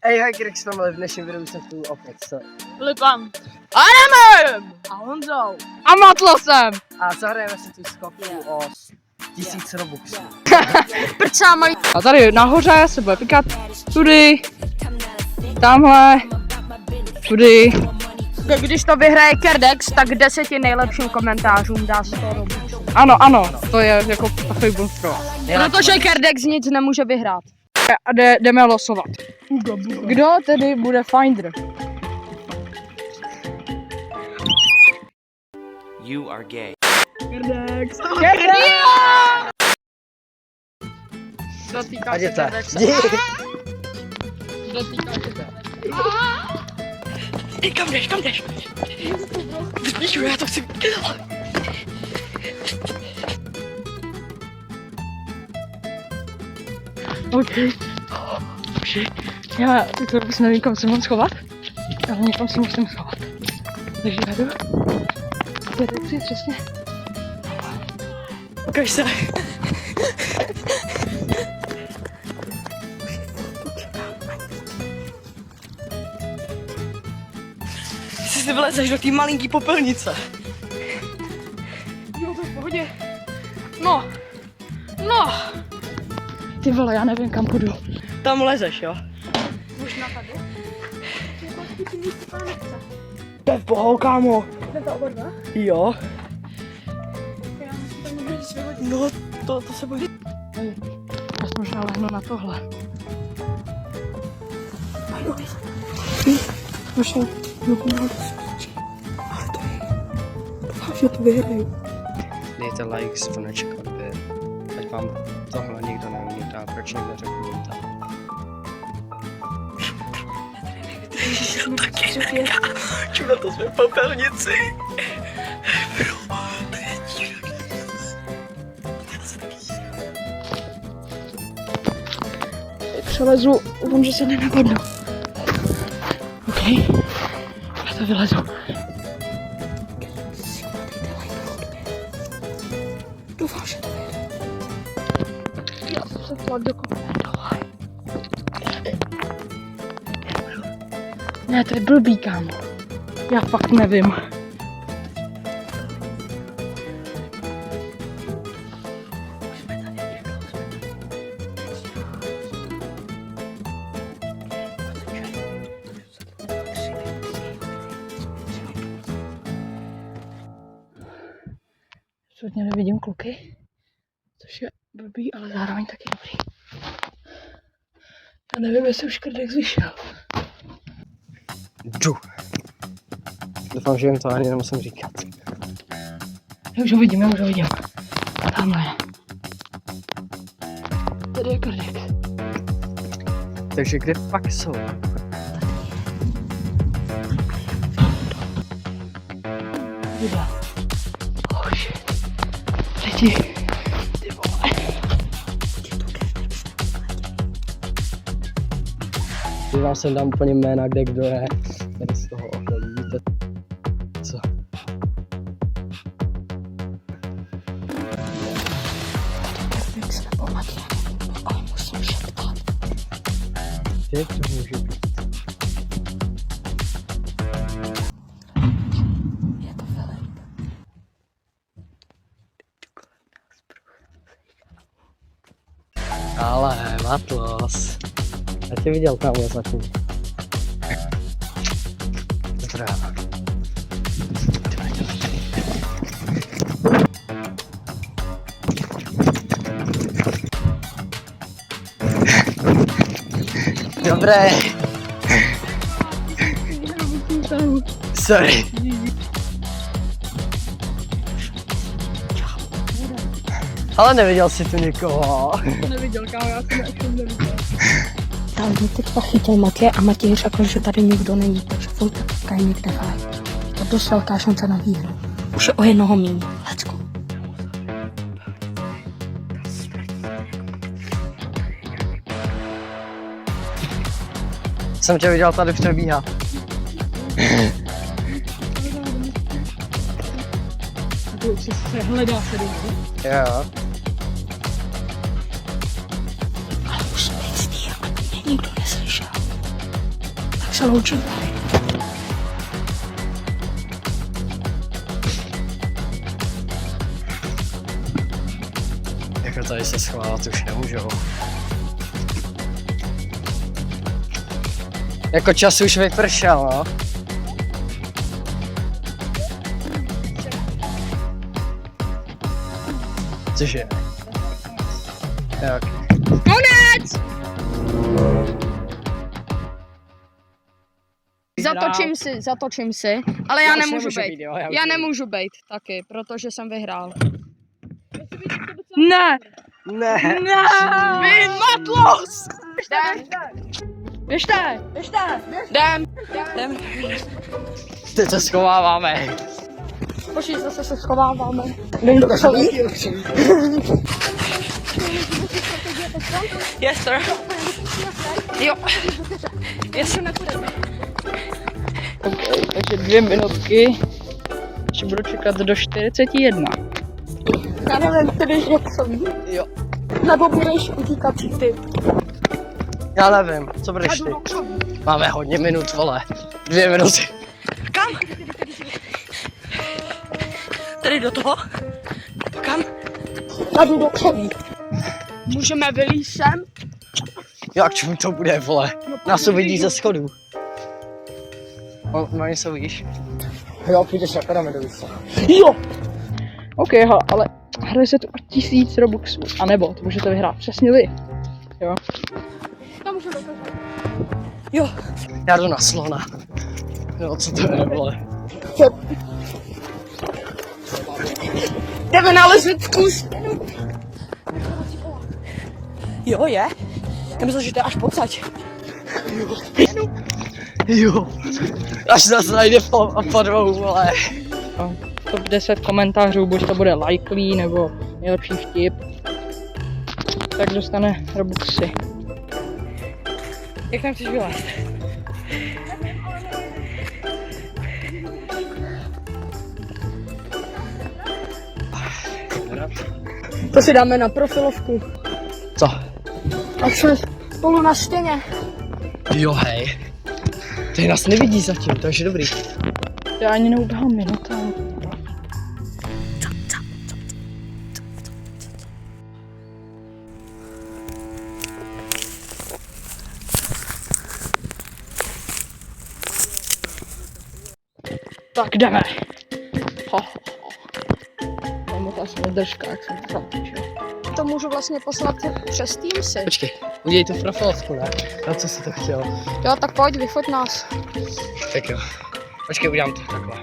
Hej, Grix Family, v dnešním videu jsem tu opět s Lipem. Adamem! a Honzou. A Matlosem! A zahrajeme si tu skopku o 1000 robuxů. Prča mají. A tady nahoře se bude pikat tudy, tamhle, tudy. Když to vyhraje Kerdex, tak 10 nejlepším komentářům dá 100 robuxů. Ano, to je jako takový bonus pro vás. Protože Kerdex nic nemůže vyhrát. A jdeme losovat. Kdo tedy bude Finder? You are gay. Kerdex! Dotýká se Kerdexa. Dotýká se Kerdexa. Kam jdeš? Zbíšu, já to chci. OK. Já to vůbec nevím, kam se mám schovat. Ale někam se musím schovat. Takže jdu. Tady si přesně. Ukaž se. Si vlezeš do té malinký popelnice. Jo, to je v pohodě. No. Ty vole, já nevím, kam půjdu. Tam lezeš, jo? Možná tady? To je v pohou, kámo. Jde to oba dva? Jo. Já musím tam někdo nic vyhodit. No, to se bude. Hej, já jsem možná lehnu na tohle. Možná, ale to je. Doufám, že to vyhraju. Dejte like, zvoneček, odběr. Ať vám tohle nikdo neumítá, proč někdo řekl umítá. Taky čuna, to jsme v popelnici. Přelezu, vím, že se nenapadnu. OK, já to vylezu. Doufám, že to vyhraju. Já jsem se chtěla dokopnout. Ne, to je blbý, kámo. Já fakt nevím. Absolutně nevidím kluky, což je blbý, ale zároveň taky dobrý. Já nevím, jestli už Kerdex vyšel. Jdu. Doufám, že jim to ani nemusím říkat. Já už ho vidím. Tamhle je. Tady je Kerdex. Takže kde fakt jsou? Videa. Oh shit. Lidi. Ty vole. Když vám sem dám úplně jména, kde kdo je. Tady z toho okolí, víte co? Kerdex nebo Matěj, ale musím šeptat. Jak to může být? Je to Filip. Ale, Matlos. Já tě viděl tamhle zatím. Dobrá. Dobré. Sorry. Ale neviděl jsi tu někoho. Neviděl, kámo, já jsem neviděl. Tam mě teďka chytil Matěj a Matěj řekl, že tady nikdo není, takže Vojta teďka je někde hraje. To dost velká šance na výhru. Už je o jednoho míň. Let's go. Jsem tě viděl tady přebíhat. Se hledá se do něj. Jo. Ale musím říct, jako mě nikdo neslyšel. se loučit. Jako tady se schovávat už nemůžou. Jako čas už vypršel, no. Cože? Tak. Konec! Zatočím si, ale já nemůžu být. Já nemůžu být taky, protože jsem vyhrál. Ne! Ne! Vy matlos! Běžte! Jdem! Teď se schováváme. Počkej, zase se schováváme. Yes, sir. Jo. Yes. Okay, takže 2 minutky. Ještě budu čekat do 41. Já nevím, tedy jak jsem. Jo. Nebo budeš utíkací typ. Já nevím, co budeš ty? Máme hodně minut, vole. 2 minuty. Kam? Tady do toho? Kam? Já jdu do křoví. Můžeme vylízt sem? Jak čemu to bude, vole? Nás uvidí ze schodů. No něco víš? Jo, půjdeš na pyramidu, víš co? Jo! OK, ale hraje se tu o 1000 robuxů. A nebo to můžete vyhrát přesně vy. Jo. Jo. Já jdu na slona. No, co to je, vole? Jdeme nalezit kus. Jo, je? Já myslel, že to je až pocať. Jo. Až nás najde po 2, vole. Top 10 komentářů, buď to bude lajklý nebo nejlepší vtip. Tak dostane robuxy. Jak tam chceš vylézt? To si dáme na profilovku. Co? A jsme spolu na stěně. Jo, hej. Ty nás nevidí zatím, takže dobrý. Já ani neuběhám minuta. Tak jdeme. Mám to asi držka, jak jsem to zapíčil. To můžu vlastně poslat přes Teamsy. Počkej, udělej to v profilovku, ne? Na co jsi to chtěl? Jo, tak pojď, vyfoť nás. Tak jo. Počkej, udělám to takhle.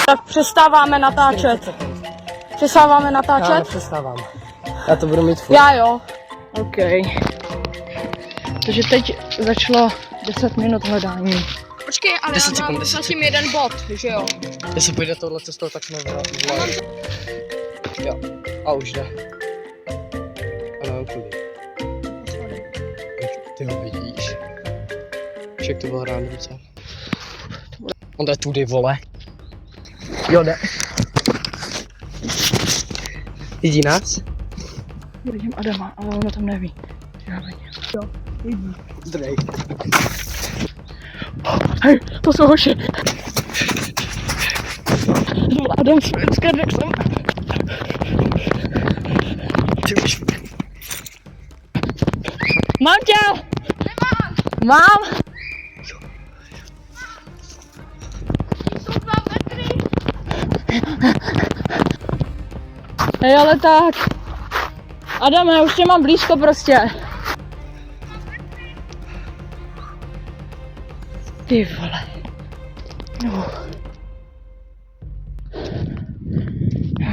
Tak přestáváme natáčet. Přestáváme Já natáčet? nepřestávám. Já to budu mít furt. Já jo. OK. Takže teď začalo 10 minut hledání. Počkej, ale 10 já sekund, mám 10 zatím jeden bod, že jo? Jestli půjde touhle cestou, tak jsme v Jo, a už jde. Ano, kudy. Ty ho vidíš. Však to bylo ráno docela. On jde tudy, vole. Jo, jde. Vidí nás? Vidím Adama, ale on o tom neví. Já vidím. Jo, vidí. Zdrej. Hej, to jsou hoši. Adam s Kardexem. Ty už. Mám tě! Nemám! Mám! Hej, ale tak. Adam, já už tě mám blízko prostě. Ty vole. No.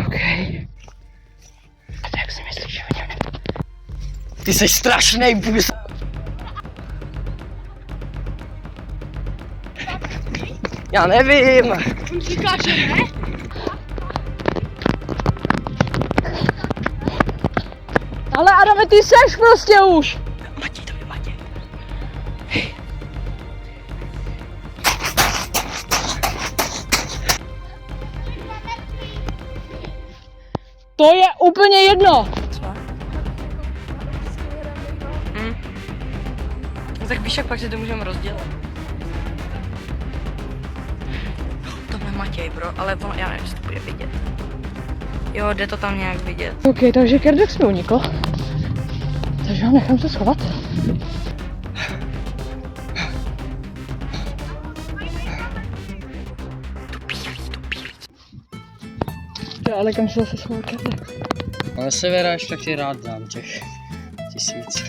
OK. A tak si myslíš, že o něm nebudu? Ty jsi strašnej bůz. Já nevím. On říká, že ne? Ale Adame, ty seš prostě už. Matěj, to je Matěj. To je úplně jedno. tak víš, jak pak si to můžeme rozdělit. Tohle je Matěj, bro, ale on, já nevím, jestli to bude vidět. Jo, jde to tam nějak vidět. OK, takže Kerdex mi unikl. Takže ho nechám se schovat. Jo, ale kam se zase schoval Kerdex? Ale Severa ještě ti rád dám těch 1000.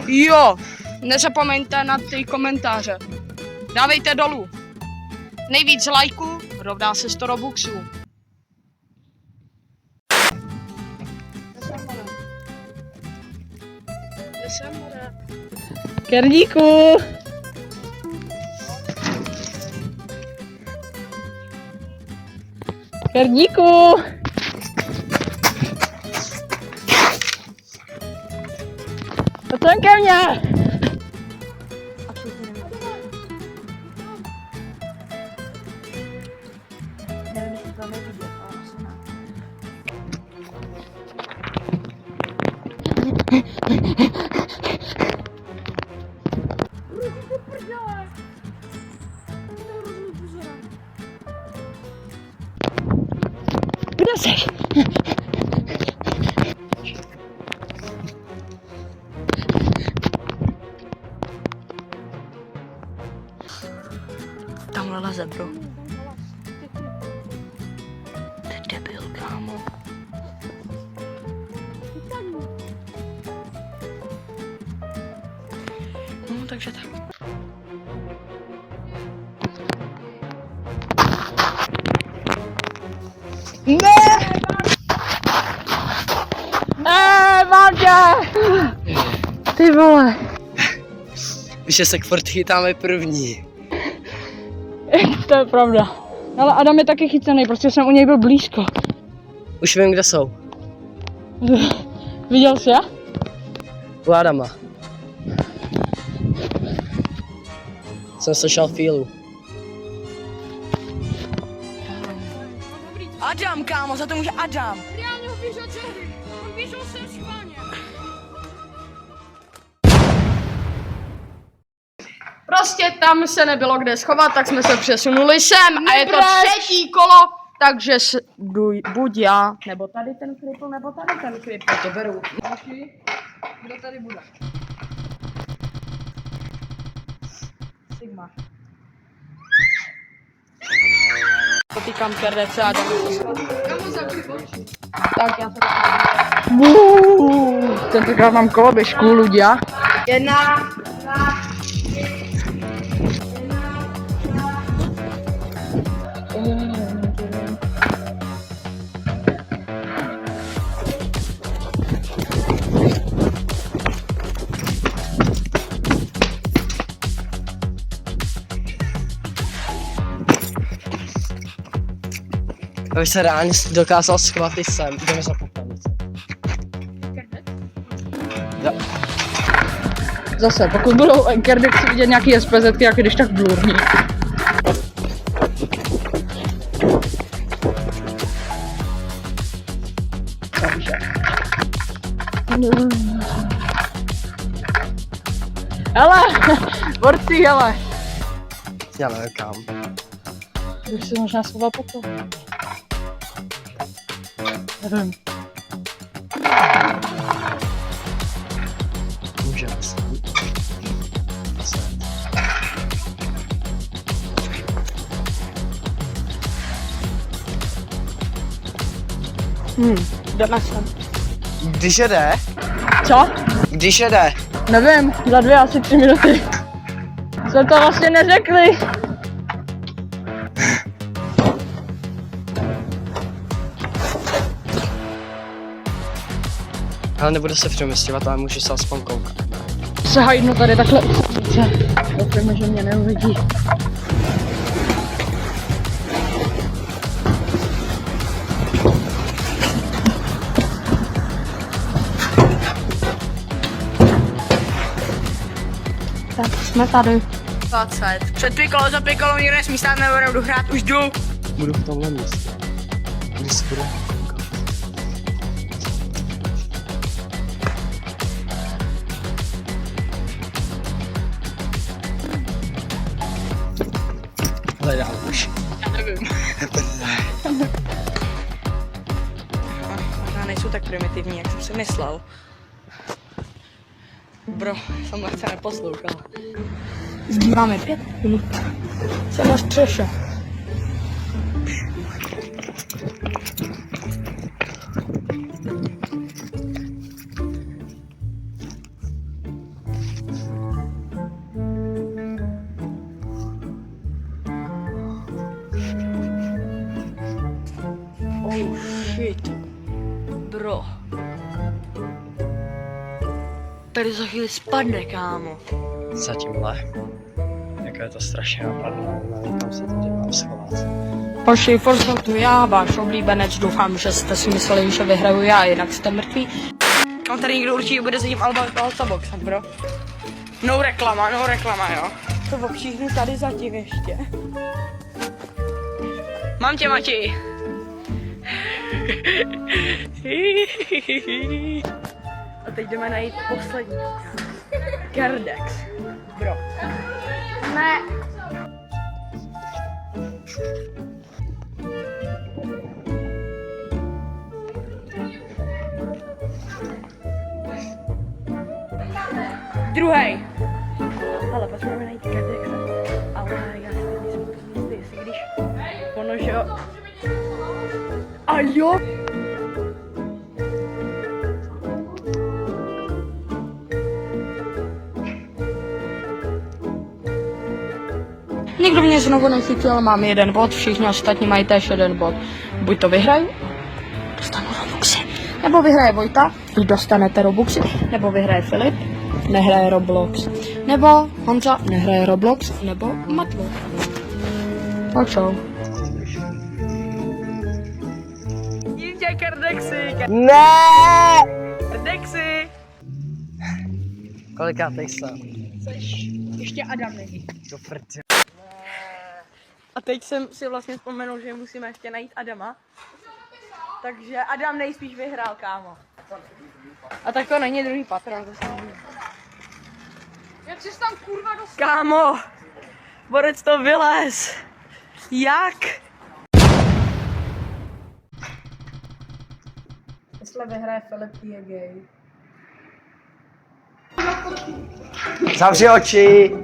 Jo, nezapomeňte na ty komentáře. Dávejte dolů. Nejvíc lajků rovná se 100 robuxů. Kerdíku! Kerdíku! Pojď ke mně! Kde jsi? Tamhle leze, bro. Ty debil, kámo. No, takže tak. Mám tě! Ty vole. Víš, že se furt chytáme první. To je pravda. Ale Adam je taky chycený, prostě jsem u něj byl blízko. Už vím, kde jsou. Viděl jsi je? U Adama. Jsem slyšel fílu. Adam, kámo, za to může Adam. Reálně ho běžel ze hry. On běžel sem schválně. Prostě tam se nebylo kde schovat, tak jsme se přesunuli sem a je to třetí kolo, takže buď já, nebo tady ten kripl, nebo tady ten kripl, to beru. Kdo tady bude? Sigma. Potýkám Kerdece a jdem. Tak já se tentokrát mám koloběžku, ľudia. 1, 2, 3. Aby se reálně dokázal schovat i sem. Jdeme za popelnice. Jo. Zase, pokud budou Kerdexy vidět nějaký SPZky, jak když tak blurní. Hele, borci, hele. Já nevím kam. Bych si možná schoval potom. Nevím. Můžeme se. Jdeme sem. Když jede? Co? Když jede? Nevím, za 2 asi 3 minuty. Jsme to vlastně neřekli. Ale nebudu se přemysťovat, ale můžu se aspoň koukat. Se hajdnu tady takhle u silnice. Doufujeme, že mě neuvidí. Tak jsme tady. 20. Před pikolou, za pikolou, nikdo nesmí stát, nebudu hrát, už jdu. Budu v tomhle místě. Když se budu koukat. Hledám už. Já nevím. Možná nejsou tak primitivní, jak jsem si myslel. Bro, jsem lehce neposlouchal. Zbýváme 5 minut. Jsem na střeše. Oh shit. Bro. Tady za chvíli spadne, kámo. Za tímhle. Jako je to strašně napadlo, nevím, kam se tady mám schovat. Hoši, furt jsem tu já, váš oblíbenec, doufám, že jste si mysleli, že vyhraju já, jinak jste mrtví. On tady někdo určitě bude za tím Alta Boxem, bro. No reklama, jo. To obšíhnu tady zatím ještě. Mám tě, Mati. A teď jdeme najít poslední. Kerdex. Bro. Ne. Druhej. Ale potřebujeme najít Kerdexa. Ale já si teď nejsem jistý, jestli když ono, že jo. A jo. Nikdo mě znovu nechytil, mám 1 bod, všichni ostatní mají též 1 bod. Buď to vyhraju, dostanu Robuxy, nebo vyhraje Vojta, vy dostanete Robuxy, nebo vyhraje Filip, nehraje Roblox, nebo Honza nehraje Roblox, nebo Matlo. A čau. Dítě Kerdexy. Ne! Kerdexy. Kolikátej jsem? Ještě Adam není. To prtě. A teď jsem si vlastně vzpomenul, že musíme ještě najít Adama. Takže Adam nejspíš vyhrál, kámo. A tak to není druhý patron, to se neví. Jak jsi tam kurva dostal? Kámo, borec to vylez. Jak? Jestli vyhraje Filip, je gay. Zavři oči!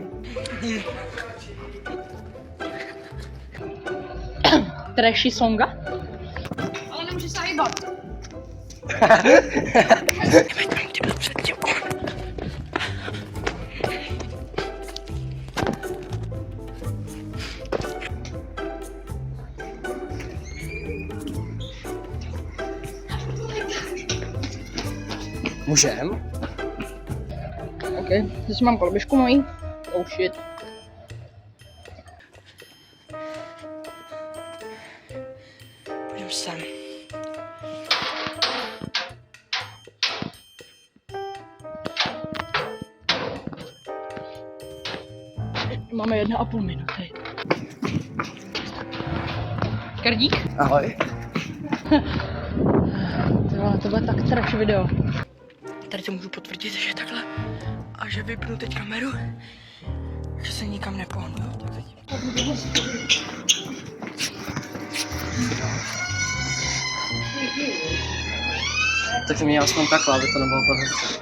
Trashy songa? Ale nemůže se hýbat. Můžem? OK, zase mám kolbišku mojí. Oh shit. Půjdem sem. Máme 1,5 minuty. Kardík? Ahoj. To bude tak trash video. Tady to můžu potvrdit, že takhle. A že vypnu teď kameru, že se nikam nepohnu. Tak teď. Tak to mě aspoň takhle, aby to nebylo podezřelé.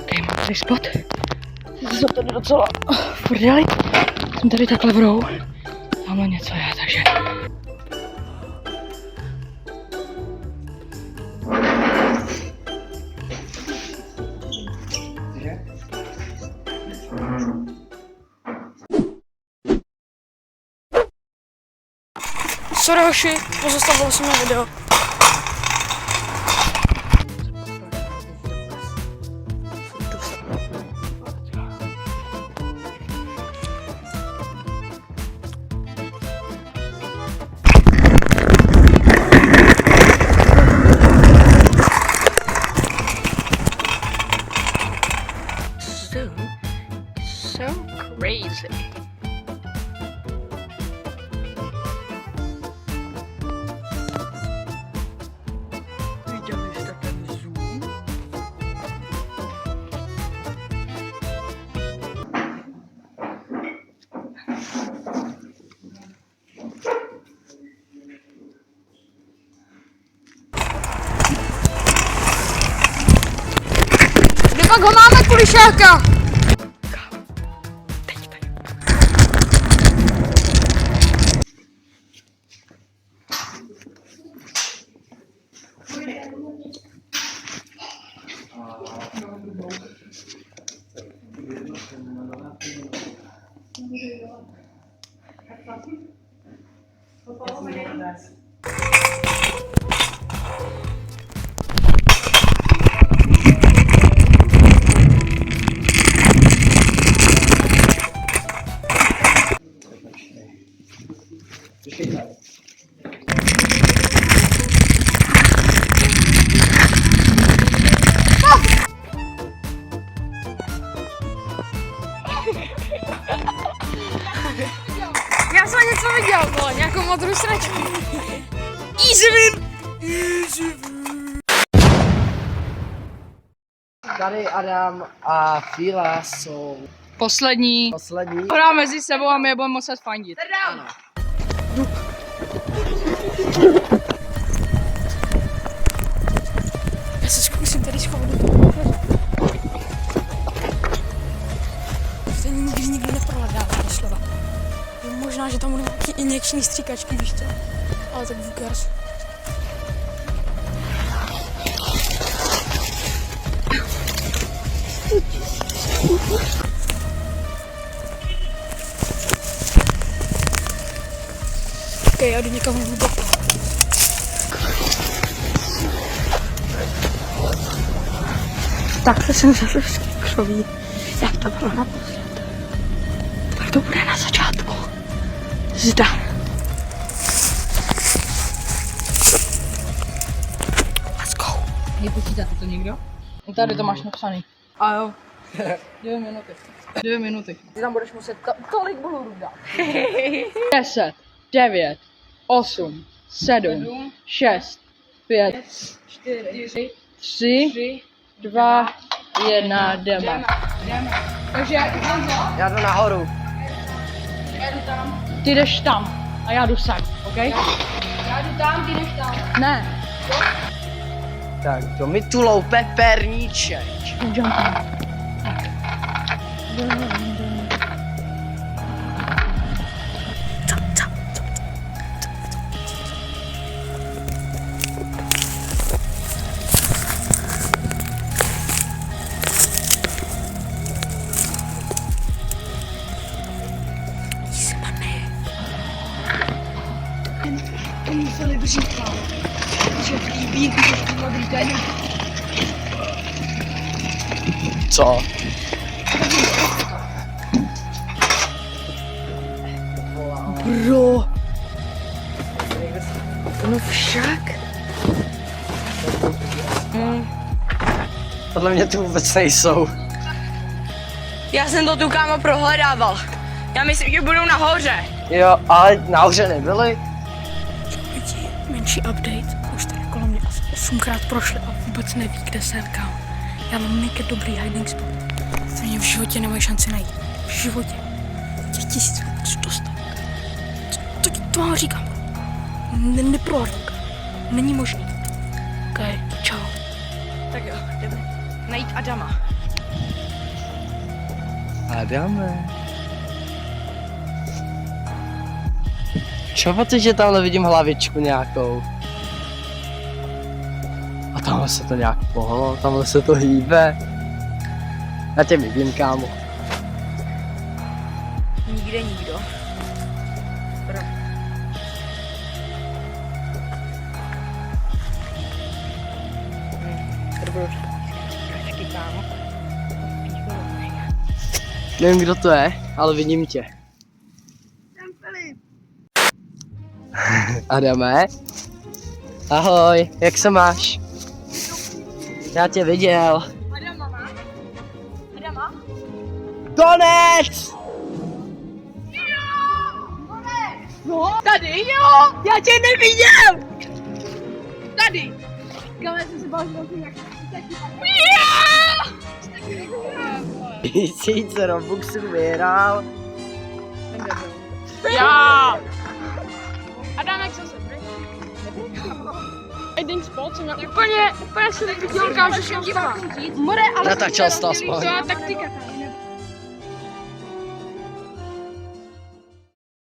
Tady mám tady spot. Jsem tady docela v prdeli. Jsem tady takhle v rohu. Tamhle něco je, takže... Sorry hoši, pozastavilo se mi video. So pusy. Viděli jste ten zoom? Kde pak ho máme, kulišáka? Já jsem něco viděl, vole, nějakou modrou sračku. Easy win! Tady Adam a Fila jsou Poslední. Hra mezi sebou a my je budeme muset fandit. Ano. Já se zkusím tady schovat. To nikdy neprohledává doslova. Možná, že tam budou nějaký injekční stříkačky, víš co? Ale tak vůbec. Ok, já jdu někam hluboko. Takhle jsem zase křoví. Jak to bylo naposled? Tak to bude na začátku. Zda. Let's go. Nepočítáte to někdo? Tady to máš napsaný. A jo. 2 minuty. Ty tam budeš muset tolik bolů dát. 10, 9, 8, 7, 6, 5, 4, 3, 2, 1, jdeme. Takže Já jdu nahoru. ty jdeš tam a já jdu sem, ok? Já jdu tam, ty jdeš tam. Ne. Tak, to mi tu loupe perníček. Co? Bro. No však. Podle mě tu vůbec nejsou. Já jsem to tu, kámo, prohledával. Já myslím, že budou nahoře. Jo, ale nahoře nebyli. Lidi, menší update. Už tady kolem mě asi 8krát prošli a vůbec neví, kde jsem, kámo. Já mám mega dobrý hiding spot. To mě v životě nemají šanci najít. V životě. Těch 1000 vůbec dostat. To vám říkám. Neprohrám. Není možný. Ok, čau. Tak jo, jdeme najít Adama. Adame. Čo ty, že tamhle vidím hlavičku nějakou? A tamhle se to nějak pohlo, tamhle se to hýbe. Já tě vidím, kámo. Nikde nikdo. Nevím, kdo to je, ale vidím tě. Adame? Ahoj, jak se máš? Já tě viděl. Adama? Konec! No, tady jo, já tě neviděl. Tady. Kámo, jsem se bál, že mám jak Tisíce Robuxů vyhrál. Já! Adam, jak jsem se Jeden spol, co mě úplně jsem viděl, že jsem dívám. more, ale Natáčel jsi to aspoň. To je taktika.